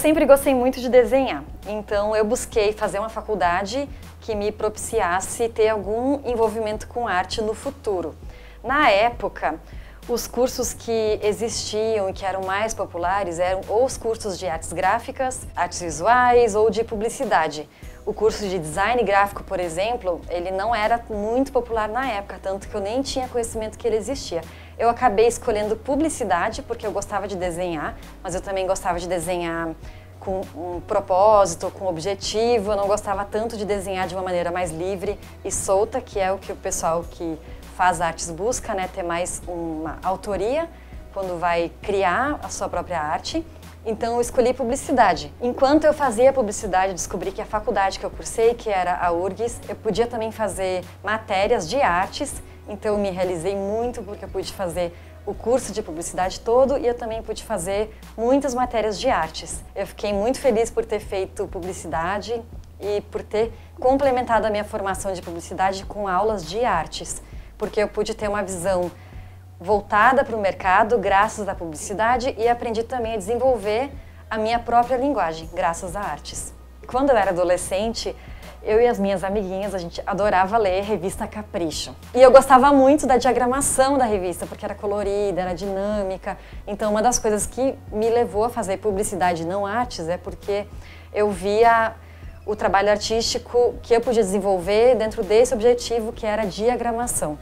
sempre gostei muito de desenhar, então eu busquei fazer uma faculdade que me propiciasse ter algum envolvimento com arte no futuro. Na época, os cursos que existiam e que eram mais populares eram ou os cursos de artes gráficas, artes visuais ou de publicidade. O curso de design gráfico, por exemplo, ele não era muito popular na época, tanto que eu nem tinha conhecimento que ele existia. Eu acabei escolhendo publicidade porque eu gostava de desenhar, mas eu também gostava de desenhar com um propósito, com um objetivo. Eu não gostava tanto de desenhar de uma maneira mais livre e solta, que é o que o pessoal que faz artes busca, né? Ter mais uma autoria quando vai criar a sua própria arte. Então eu escolhi publicidade. Enquanto eu fazia publicidade, descobri que a faculdade que eu cursei, que era a URGS, eu podia também fazer matérias de artes, então eu me realizei muito porque eu pude fazer o curso de publicidade todo e eu também pude fazer muitas matérias de artes. Eu fiquei muito feliz por ter feito publicidade e por ter complementado a minha formação de publicidade com aulas de artes, porque eu pude ter uma visão voltada para o mercado graças à publicidade e aprendi também a desenvolver a minha própria linguagem graças a artes. Quando eu era adolescente, eu e as minhas amiguinhas, a gente adorava ler revista Capricho. E eu gostava muito da diagramação da revista, porque era colorida, era dinâmica. Então uma das coisas que me levou a fazer publicidade, não artes, é porque eu via o trabalho artístico que eu podia desenvolver dentro desse objetivo, que era a diagramação.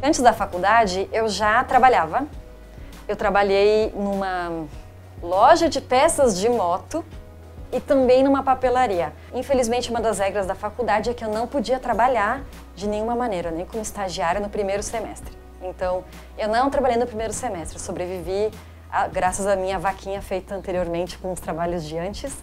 Antes da faculdade, eu já trabalhava. Eu trabalhei numa loja de peças de moto e também numa papelaria. Infelizmente, uma das regras da faculdade é que eu não podia trabalhar de nenhuma maneira, nem como estagiária no primeiro semestre. Então, eu não trabalhei no primeiro semestre, sobrevivi graças à minha vaquinha feita anteriormente com os trabalhos de antes.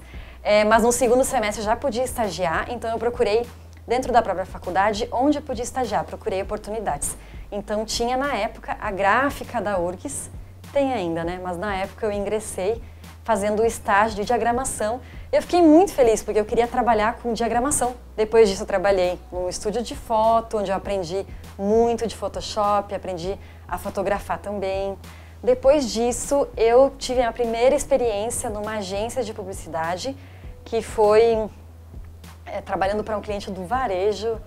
Mas no segundo semestre eu já podia estagiar, então eu procurei dentro da própria faculdade onde eu podia estagiar, procurei oportunidades. Então tinha na época a gráfica da URGS, tem ainda, né? Mas na época eu ingressei fazendo o estágio de diagramação. Eu fiquei muito feliz porque eu queria trabalhar com diagramação. Depois disso eu trabalhei num estúdio de foto, onde eu aprendi muito de Photoshop, aprendi a fotografar também. Depois disso eu tive a primeira experiência numa agência de publicidade, que foi trabalhando para um cliente do varejo.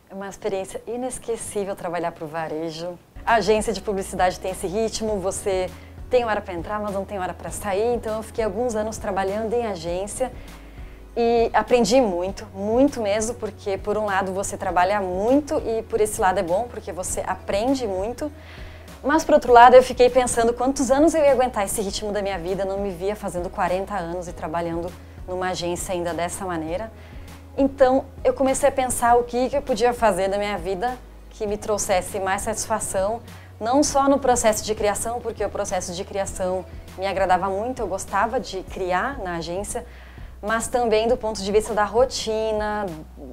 É uma experiência inesquecível trabalhar para o varejo. A agência de publicidade tem esse ritmo, você tem hora para entrar, mas não tem hora para sair. Então eu fiquei alguns anos trabalhando em agência e aprendi muito, muito mesmo, porque por um lado você trabalha muito e por esse lado é bom, porque você aprende muito. Mas por outro lado eu fiquei pensando quantos anos eu ia aguentar esse ritmo da minha vida, não me via fazendo 40 anos e trabalhando numa agência ainda dessa maneira. Então, eu comecei a pensar o que eu podia fazer da minha vida que me trouxesse mais satisfação, não só no processo de criação, porque o processo de criação me agradava muito, eu gostava de criar na agência, mas também do ponto de vista da rotina,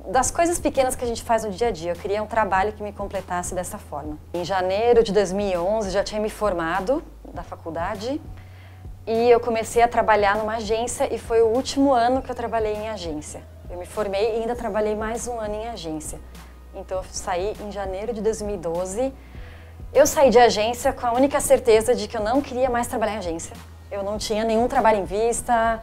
das coisas pequenas que a gente faz no dia a dia. Eu queria um trabalho que me completasse dessa forma. Em janeiro de 2011, já tinha me formado da faculdade e eu comecei a trabalhar numa agência e foi o último ano que eu trabalhei em agência. Eu me formei e ainda trabalhei mais um ano em agência. Então eu saí em janeiro de 2012. Eu saí de agência com a única certeza de que eu não queria mais trabalhar em agência. Eu não tinha nenhum trabalho em vista.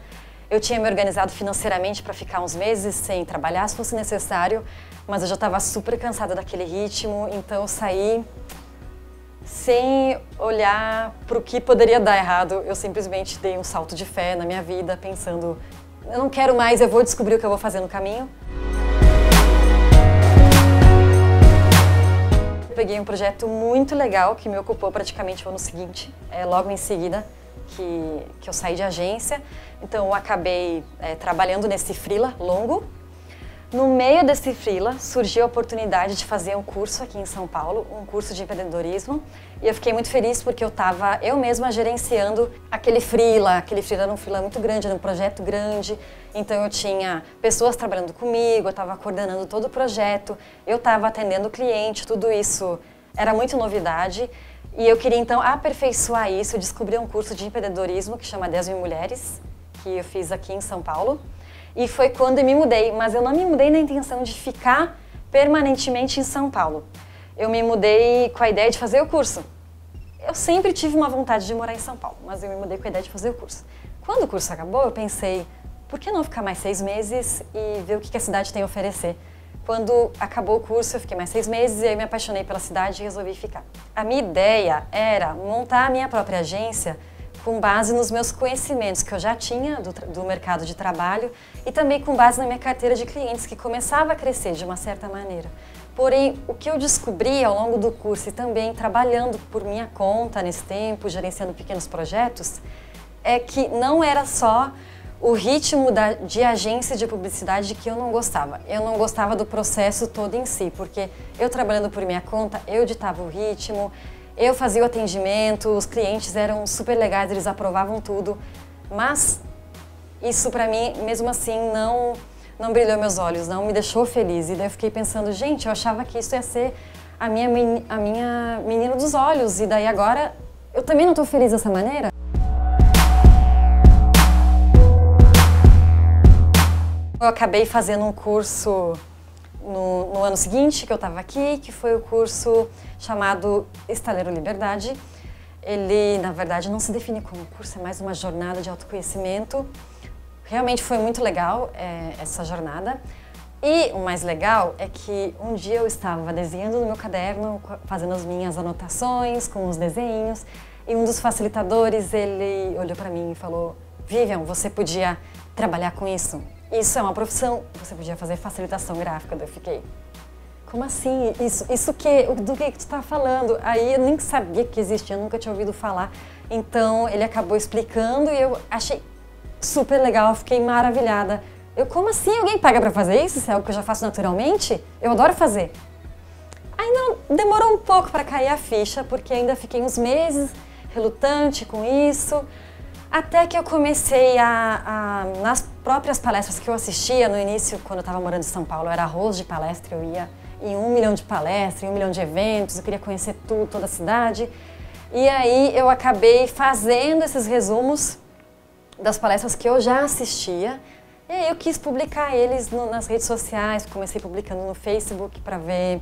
Eu tinha me organizado financeiramente para ficar uns meses sem trabalhar, se fosse necessário. Mas eu já estava super cansada daquele ritmo, então eu saí sem olhar para o que poderia dar errado. Eu simplesmente dei um salto de fé na minha vida, pensando: eu não quero mais, eu vou descobrir o que eu vou fazer no caminho. Eu peguei um projeto muito legal que me ocupou praticamente o ano seguinte, logo em seguida que eu saí de agência. Então eu acabei trabalhando nesse freela longo. No meio desse freela surgiu a oportunidade de fazer um curso aqui em São Paulo, um curso de empreendedorismo. E eu fiquei muito feliz porque eu estava eu mesma gerenciando aquele freela era um freela muito grande, era um projeto grande. Então eu tinha pessoas trabalhando comigo, eu estava coordenando todo o projeto, eu estava atendendo o cliente, tudo isso era muito novidade. E eu queria então aperfeiçoar isso, eu descobri um curso de empreendedorismo que chama 10 Mil Mulheres, que eu fiz aqui em São Paulo. E foi quando eu me mudei, mas eu não me mudei na intenção de ficar permanentemente em São Paulo. Eu me mudei com a ideia de fazer o curso. Eu sempre tive uma vontade de morar em São Paulo, mas eu me mudei com a ideia de fazer o curso. Quando o curso acabou, eu pensei, por que não ficar mais 6 meses e ver o que a cidade tem a oferecer? Quando acabou o curso, eu fiquei mais 6 meses e aí me apaixonei pela cidade e resolvi ficar. A minha ideia era montar a minha própria agência com base nos meus conhecimentos que eu já tinha do mercado de trabalho e também com base na minha carteira de clientes, que começava a crescer de uma certa maneira. Porém, o que eu descobri ao longo do curso e também trabalhando por minha conta nesse tempo, gerenciando pequenos projetos, é que não era só o ritmo de agência de publicidade que eu não gostava. Eu não gostava do processo todo em si, porque eu trabalhando por minha conta, eu ditava o ritmo, eu fazia o atendimento, os clientes eram super legais, eles aprovavam tudo, mas isso para mim, mesmo assim, não brilhou meus olhos, não me deixou feliz. E daí eu fiquei pensando, gente, eu achava que isso ia ser a minha menina dos olhos, e daí agora eu também não estou feliz dessa maneira. Eu acabei fazendo um curso no ano seguinte que eu estava aqui, que foi o curso chamado Estaleiro Liberdade. Ele, na verdade, não se define como curso, é mais uma jornada de autoconhecimento. Realmente foi muito legal essa jornada. E o mais legal é que um dia eu estava desenhando no meu caderno, fazendo as minhas anotações com os desenhos, e um dos facilitadores, ele olhou para mim e falou, Vivian, você podia trabalhar com isso? Isso é uma profissão, você podia fazer facilitação gráfica. Daí eu fiquei, como assim? Do que tu está falando? Aí eu nem sabia que existia, eu nunca tinha ouvido falar. Então ele acabou explicando e eu achei super legal, fiquei maravilhada. Como assim? Alguém paga para fazer isso? Isso é algo que eu já faço naturalmente? Eu adoro fazer. Ainda demorou um pouco para cair a ficha, porque ainda fiquei uns meses relutante com isso. Até que eu comecei nas próprias palestras que eu assistia no início, quando eu estava morando em São Paulo, eu era arroz de palestra, eu ia em 1 milhão de palestras, em 1 milhão de eventos, eu queria conhecer tudo, toda a cidade. E aí eu acabei fazendo esses resumos das palestras que eu já assistia, e aí eu quis publicar eles nas redes sociais, comecei publicando no Facebook para ver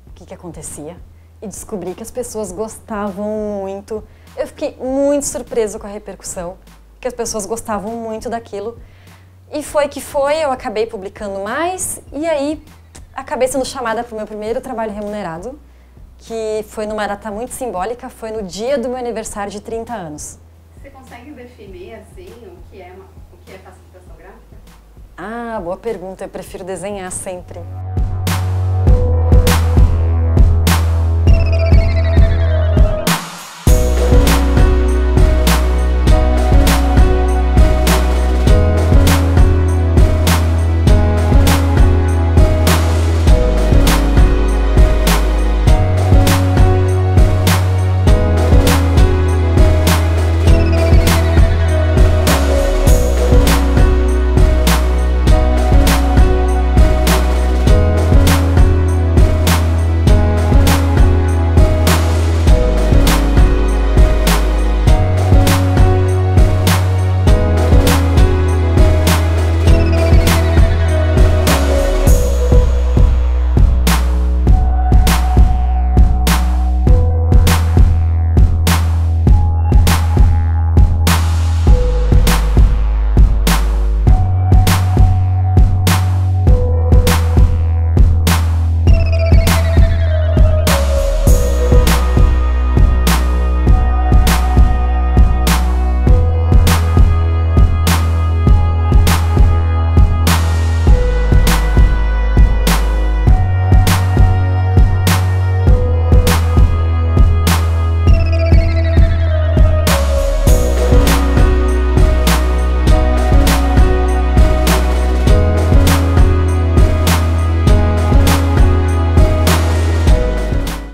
o que acontecia. E descobri que as pessoas gostavam muito. Eu fiquei muito surpresa com a repercussão, que as pessoas gostavam muito daquilo. E foi que foi, eu acabei publicando mais e aí acabei sendo chamada para o meu primeiro trabalho remunerado, que foi numa data muito simbólica, foi no dia do meu aniversário de 30 anos. Você consegue definir assim o que é facilitação gráfica? Ah, boa pergunta, eu prefiro desenhar sempre.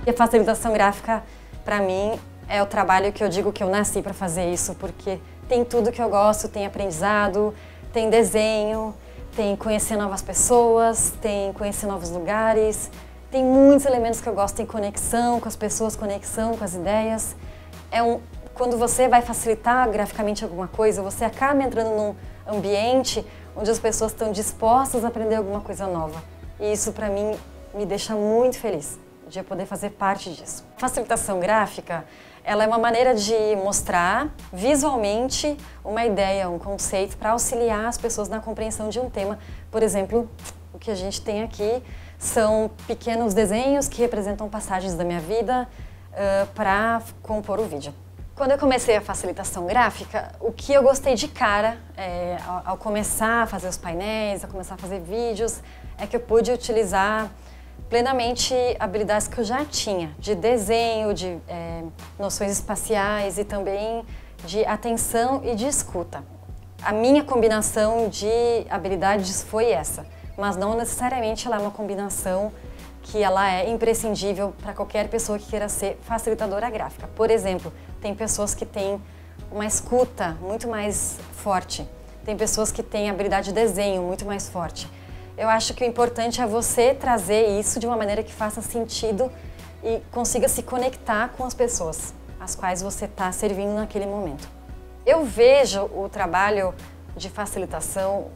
E a facilitação gráfica, para mim, é o trabalho que eu digo que eu nasci para fazer isso, porque tem tudo que eu gosto, tem aprendizado, tem desenho, tem conhecer novas pessoas, tem conhecer novos lugares, tem muitos elementos que eu gosto, tem conexão com as pessoas, conexão com as ideias. Quando você vai facilitar graficamente alguma coisa, você acaba entrando num ambiente onde as pessoas estão dispostas a aprender alguma coisa nova. E isso, para mim, me deixa muito feliz de poder fazer parte disso. Facilitação gráfica Ela é uma maneira de mostrar visualmente uma ideia, um conceito para auxiliar as pessoas na compreensão de um tema. Por exemplo, o que a gente tem aqui são pequenos desenhos que representam passagens da minha vida para compor o vídeo. Quando eu comecei a facilitação gráfica, o que eu gostei de cara, ao começar a fazer os painéis, a começar a fazer vídeos, é que eu pude utilizar plenamente habilidades que eu já tinha, de desenho, de noções espaciais e também de atenção e de escuta. A minha combinação de habilidades foi essa, mas não necessariamente ela é uma combinação que ela é imprescindível para qualquer pessoa que queira ser facilitadora gráfica. Por exemplo, tem pessoas que têm uma escuta muito mais forte, tem pessoas que têm habilidade de desenho muito mais forte. Eu acho que o importante é você trazer isso de uma maneira que faça sentido e consiga se conectar com as pessoas às quais você está servindo naquele momento. Eu vejo o trabalho de facilitação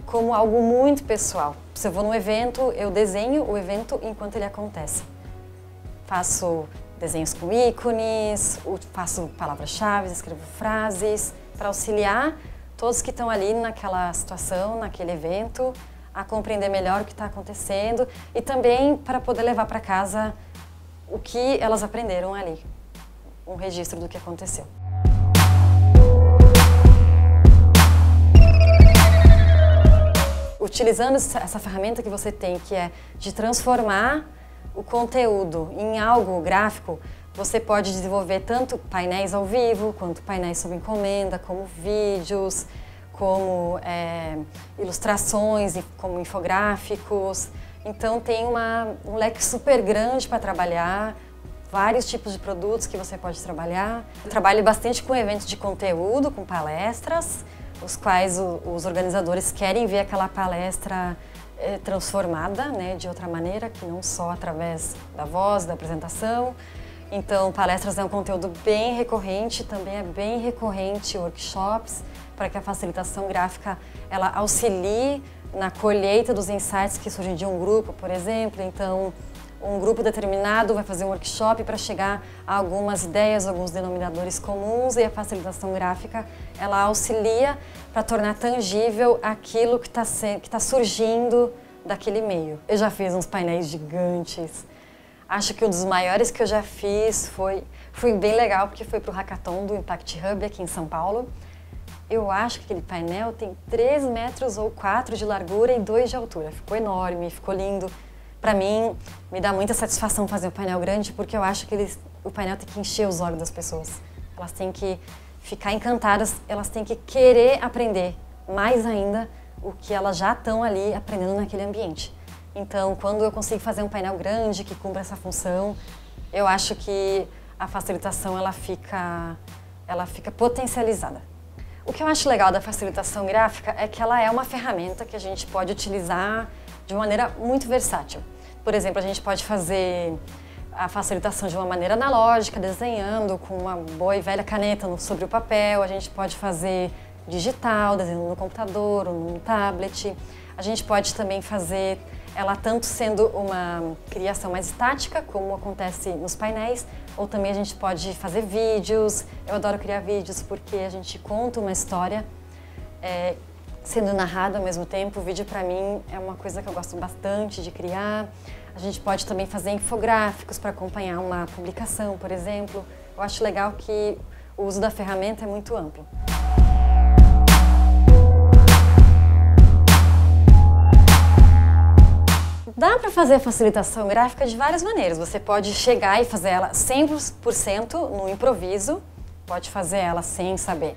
como algo muito pessoal. Se eu vou num evento, eu desenho o evento enquanto ele acontece. Faço desenhos com ícones, faço palavras-chave, escrevo frases para auxiliar todos que estão ali naquela situação, naquele evento, a compreender melhor o que está acontecendo e também para poder levar para casa o que elas aprenderam ali, um registro do que aconteceu. Utilizando essa ferramenta que você tem, que é de transformar o conteúdo em algo gráfico, você pode desenvolver tanto painéis ao vivo, quanto painéis sob encomenda, como vídeos, como ilustrações, como infográficos. Então tem um leque super grande para trabalhar, vários tipos de produtos que você pode trabalhar. Eu trabalho bastante com eventos de conteúdo, com palestras, os quais os organizadores querem ver aquela palestra transformada, né, de outra maneira, que não só através da voz, da apresentação. Então, palestras é um conteúdo bem recorrente, também é bem recorrente workshops, para que a facilitação gráfica ela auxilie na colheita dos insights que surgem de um grupo, por exemplo. Então, um grupo determinado vai fazer um workshop para chegar a algumas ideias, alguns denominadores comuns, e a facilitação gráfica ela auxilia para tornar tangível aquilo que está surgindo daquele meio. Eu já fiz uns painéis gigantes. Acho que um dos maiores que eu já fiz foi bem legal, porque foi para o Hackathon do Impact Hub aqui em São Paulo. Eu acho que aquele painel tem 3 metros ou 4 de largura e 2 de altura. Ficou enorme, ficou lindo. Para mim, me dá muita satisfação fazer um painel grande, porque eu acho que o painel tem que encher os olhos das pessoas. Elas têm que ficar encantadas, elas têm que querer aprender mais ainda o que elas já estão ali aprendendo naquele ambiente. Então, quando eu consigo fazer um painel grande que cumpra essa função, eu acho que a facilitação ela fica potencializada. O que eu acho legal da facilitação gráfica é que ela é uma ferramenta que a gente pode utilizar de uma maneira muito versátil. Por exemplo, a gente pode fazer a facilitação de uma maneira analógica, desenhando com uma boa e velha caneta sobre o papel. A gente pode fazer digital, desenhando no computador ou no tablet. A gente pode também fazer ela tanto sendo uma criação mais estática, como acontece nos painéis, ou também a gente pode fazer vídeos. Eu adoro criar vídeos porque a gente conta uma história sendo narrada ao mesmo tempo. O vídeo, para mim, é uma coisa que eu gosto bastante de criar. A gente pode também fazer infográficos para acompanhar uma publicação, por exemplo. Eu acho legal que o uso da ferramenta é muito amplo. Dá para fazer a facilitação gráfica de várias maneiras. Você pode chegar e fazer ela 100% no improviso, pode fazer ela sem saber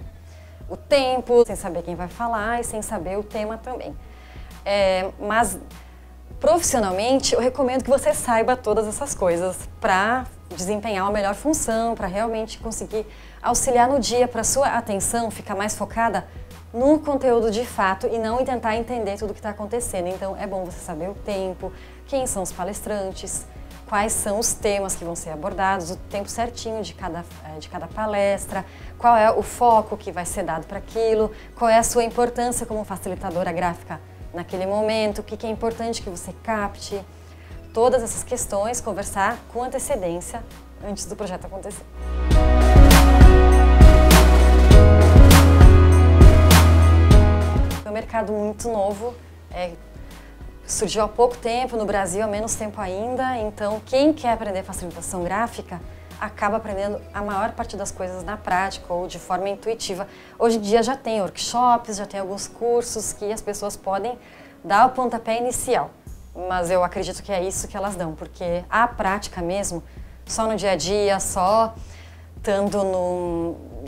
o tempo, sem saber quem vai falar e sem saber o tema também. Mas profissionalmente eu recomendo que você saiba todas essas coisas para desempenhar uma melhor função, para realmente conseguir auxiliar no dia, para sua atenção ficar mais focada no conteúdo de fato e não em tentar entender tudo o que está acontecendo. Então é bom você saber o tempo, quem são os palestrantes, quais são os temas que vão ser abordados, o tempo certinho de cada palestra, qual é o foco que vai ser dado para aquilo, qual é a sua importância como facilitadora gráfica naquele momento, o que é importante que você capte. Todas essas questões, conversar com antecedência antes do projeto acontecer. É um mercado muito novo, surgiu há pouco tempo no Brasil, há menos tempo ainda, então quem quer aprender facilitação gráfica acaba aprendendo a maior parte das coisas na prática ou de forma intuitiva. Hoje em dia já tem workshops, já tem alguns cursos que as pessoas podem dar o pontapé inicial, mas eu acredito que é isso que elas dão, porque a prática mesmo, só no dia a dia, só estando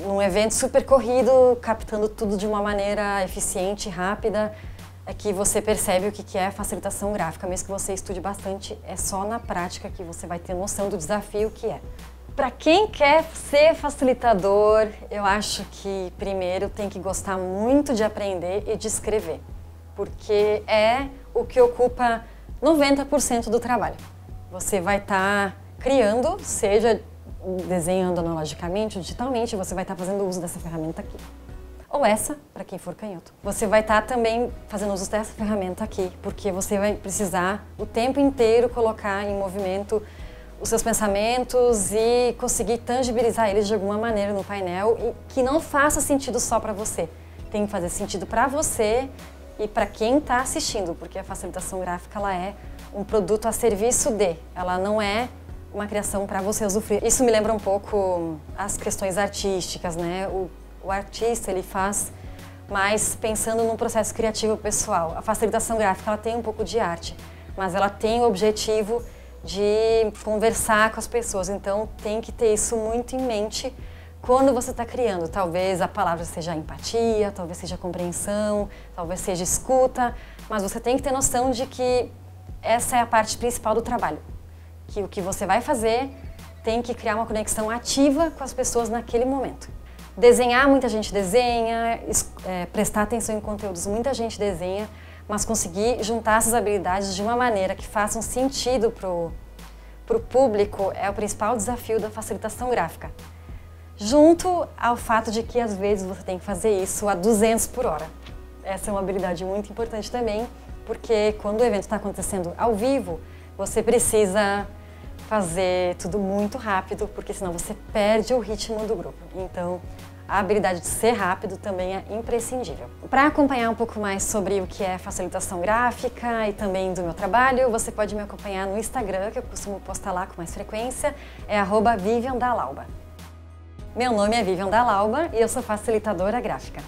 num evento super corrido, captando tudo de uma maneira eficiente e rápida, é que você percebe o que é facilitação gráfica. Mesmo que você estude bastante, é só na prática que você vai ter noção do desafio que é. Para quem quer ser facilitador, eu acho que primeiro tem que gostar muito de aprender e de escrever, porque é o que ocupa 90% do trabalho. Você vai estar criando, seja desenhando analogicamente ou digitalmente, você vai estar fazendo uso dessa ferramenta aqui. Ou essa, para quem for canhoto. Você vai estar também fazendo uso dessa ferramenta aqui, porque você vai precisar o tempo inteiro colocar em movimento os seus pensamentos e conseguir tangibilizar eles de alguma maneira no painel e que não faça sentido só para você. Tem que fazer sentido para você e para quem está assistindo, porque a facilitação gráfica ela é um produto a serviço de, ela não é uma criação para você usufruir. Isso me lembra um pouco as questões artísticas, né? O artista ele faz mais pensando no processo criativo pessoal. A facilitação gráfica ela tem um pouco de arte, mas ela tem o objetivo de conversar com as pessoas, então tem que ter isso muito em mente quando você está criando. Talvez a palavra seja empatia, talvez seja compreensão, talvez seja escuta, mas você tem que ter noção de que essa é a parte principal do trabalho, que o que você vai fazer tem que criar uma conexão ativa com as pessoas naquele momento. Desenhar, muita gente desenha, prestar atenção em conteúdos, muita gente desenha, mas conseguir juntar essas habilidades de uma maneira que façam sentido para o público é o principal desafio da facilitação gráfica. Junto ao fato de que às vezes você tem que fazer isso a 200 por hora. Essa é uma habilidade muito importante também, porque quando o evento está acontecendo ao vivo, você precisa fazer tudo muito rápido, porque senão você perde o ritmo do grupo. Então, a habilidade de ser rápido também é imprescindível. Para acompanhar um pouco mais sobre o que é facilitação gráfica e também do meu trabalho, você pode me acompanhar no Instagram, que eu costumo postar lá com mais frequência, é @viviandalauba. Meu nome é Vivian Dalauba e eu sou facilitadora gráfica.